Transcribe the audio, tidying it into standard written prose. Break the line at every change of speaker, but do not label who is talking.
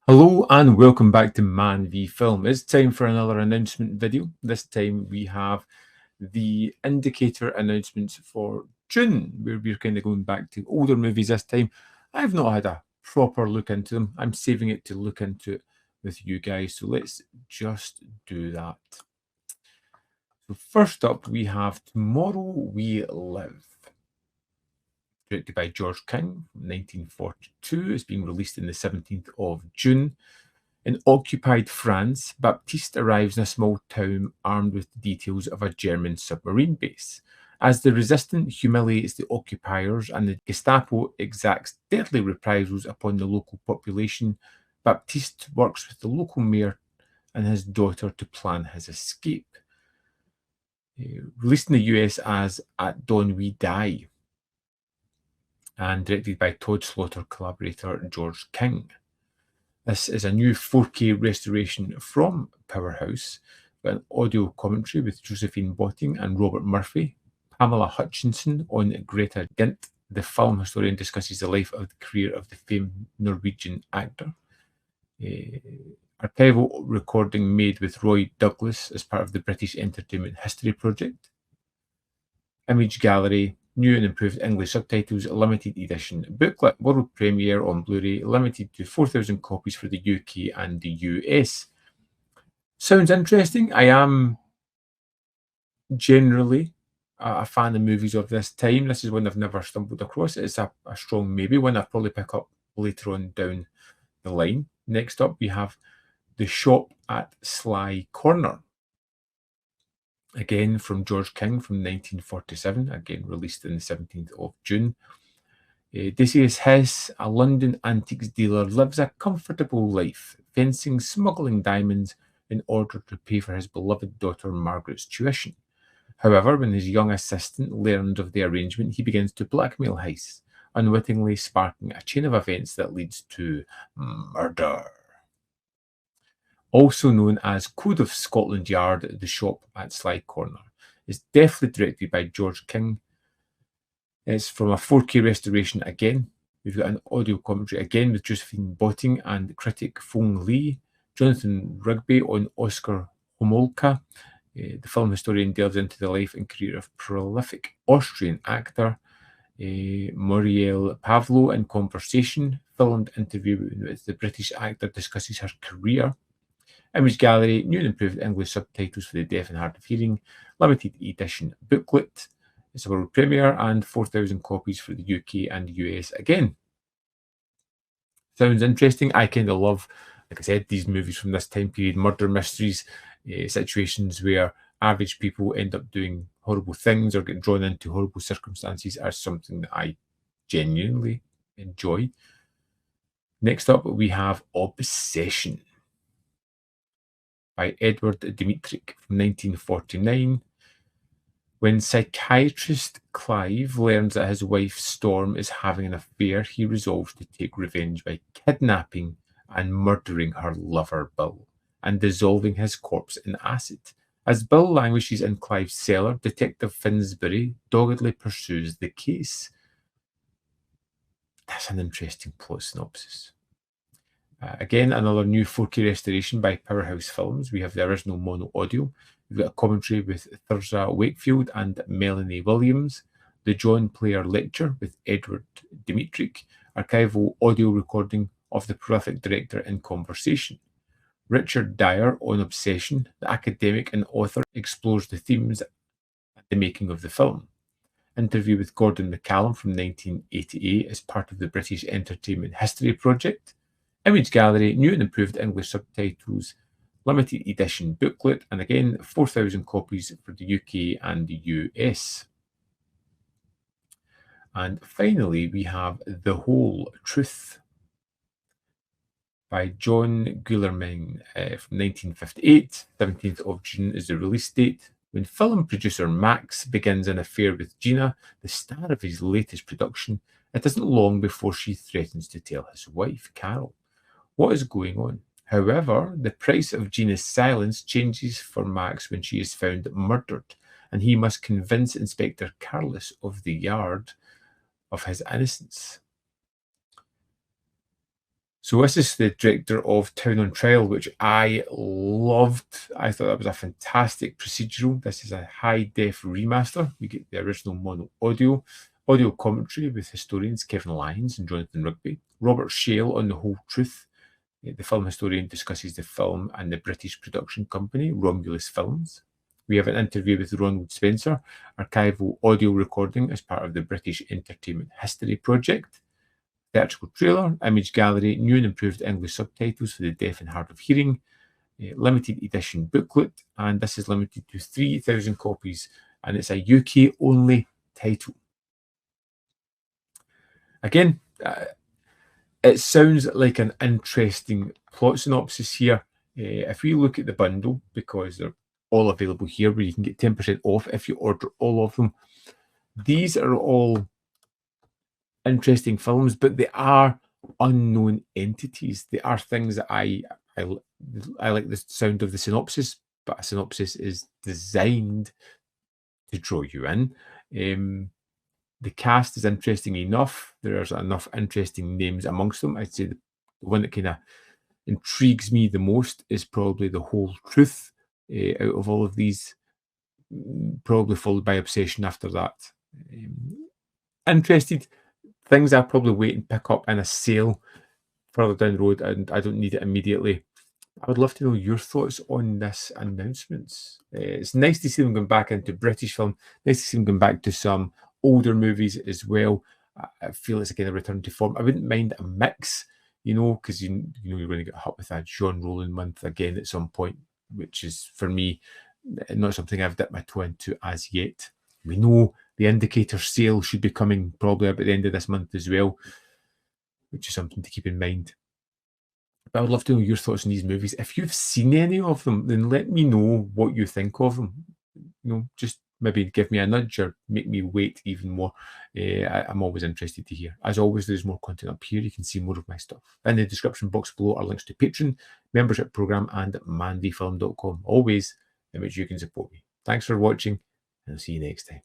Hello and welcome back to ManVFilm. It's time for another announcement video. This time we have the indicator announcements for June, where we're kind of going back to older movies this time. I've not had a proper look into them. I'm saving it to look into it with you guys. So let's just do that. So first up, we have Tomorrow We Live, directed by George King, 1942. It's being released on the 17th of June. In occupied France, Baptiste arrives in a small town armed with the details of a German submarine base. As the resistance humiliates the occupiers and the Gestapo exacts deadly reprisals upon the local population, Baptiste works with the local mayor and his daughter to plan his escape. Released in the US as At Dawn We Die, and directed by Todd Slaughter collaborator George King. This is a new 4K restoration from Powerhouse, with an audio commentary with Josephine Botting and Robert Murphy, Pamela Hutchinson on Greta Gint. The film historian discusses the life of the career of the famed Norwegian actor. Archival recording made with Roy Douglas as part of the British Entertainment History Project. Image gallery, new and improved English subtitles, limited edition booklet, world premiere on Blu-ray, limited to 4,000 copies for the UK and the US. Sounds interesting. I am generally a fan of movies of this time. This is one I've never stumbled across. It's a strong maybe, one I'll probably pick up later on down the line. Next up, we have The Shop at Sly Corner, again from George King from 1947, again released on the 17th of June. Decius Hiss, a London antiques dealer, lives a comfortable life, fencing, smuggling diamonds in order to pay for his beloved daughter Margaret's tuition. However, when his young assistant learns of the arrangement, he begins to blackmail Hiss, unwittingly sparking a chain of events that leads to murder. Also known as Code of Scotland Yard, The Shop at Sly Corner, is deftly directed by George King. It's from a 4K restoration again. We've got an audio commentary again with Josephine Botting and critic Fong Lee, Jonathan Rigby on Oscar Homolka. The film historian delves into the life and career of prolific Austrian actor Muriel Pavlo in conversation. Filmed interview with the British actor discusses her career. Image gallery, new and improved English subtitles for the deaf and hard of hearing, limited edition booklet. It's a world premiere and 4,000 copies for the UK and US again. Sounds interesting. I kind of love, like I said, these movies from this time period, murder mysteries, situations where average people end up doing horrible things or get drawn into horrible circumstances are something that I genuinely enjoy. Next up, we have Obsession by Edward Dmytryk from 1949. When psychiatrist Clive learns that his wife Storm is having an affair, he resolves to take revenge by kidnapping and murdering her lover Bill and dissolving his corpse in acid. As Bill languishes in Clive's cellar, Detective Finsbury doggedly pursues the case. That's an interesting plot synopsis. Again, another new 4K restoration by Powerhouse Films. We have the original mono audio. We've got a commentary with Thurza Wakefield and Melanie Williams. The John Player Lecture with Edward Dmytryk. Archival audio recording of the prolific director in conversation. Richard Dyer on Obsession. The academic and author explores the themes at the making of the film. Interview with Gordon McCallum from 1988 as part of the British Entertainment History Project. Image gallery, new and improved English subtitles, limited edition booklet, and again, 4,000 copies for the UK and the US. And finally, we have The Whole Truth by John Guillermin from 1958. 17th of June is the release date. When film producer Max begins an affair with Gina, the star of his latest production, it isn't long before she threatens to tell his wife, Carol, what is going on. However, the price of Gina's silence changes for Max when she is found murdered, and he must convince Inspector Carlos of the Yard of his innocence. So this is the director of Town on Trial, which I loved. I thought that was a fantastic procedural. This is a high-def remaster. You get the original mono audio commentary with historians Kevin Lyons and Jonathan Rugby, Robert Shale on The Whole Truth. The film historian discusses the film and the British production company, Romulus Films. We have an interview with Ronald Spencer, archival audio recording as part of the British Entertainment History Project. Theatrical trailer, image gallery, new and improved English subtitles for the deaf and hard of hearing, limited edition booklet, and this is limited to 3,000 copies, and it's a UK only title. Again, it sounds like an interesting plot synopsis here. If we look at the bundle, because they're all available here, where you can get 10% off if you order all of them, these are all interesting films, but they are unknown entities. They are things that I like the sound of the synopsis, but a synopsis is designed to draw you in. The cast is interesting enough. There's enough interesting names amongst them. I'd say the one that kind of intrigues me the most is probably The Whole Truth out of all of these, probably followed by Obsession after that. Interested. Things I'll probably wait and pick up in a sale further down the road, and I don't need it immediately. I would love to know your thoughts on this announcements. It's nice to see them going back into British film. Nice to see them going back to some older movies as well. I feel it's again a return to form. I wouldn't mind a mix, because you know you're going to get hit with a John Rowland month again at some point, which is for me not something I've dipped my toe into as yet. We know the Indicator sale should be coming probably about the end of this month as well, which is something to keep in mind. But I would love to know your thoughts on these movies. If you've seen any of them, then let me know what you think of them. Just maybe give me a nudge or make me wait even more. I'm always interested to hear. As always, there's more content up here. You can see more of my stuff. In the description box below are links to Patreon, membership program, and manvfilm.com. Always in which you can support me. Thanks for watching, and I'll see you next time.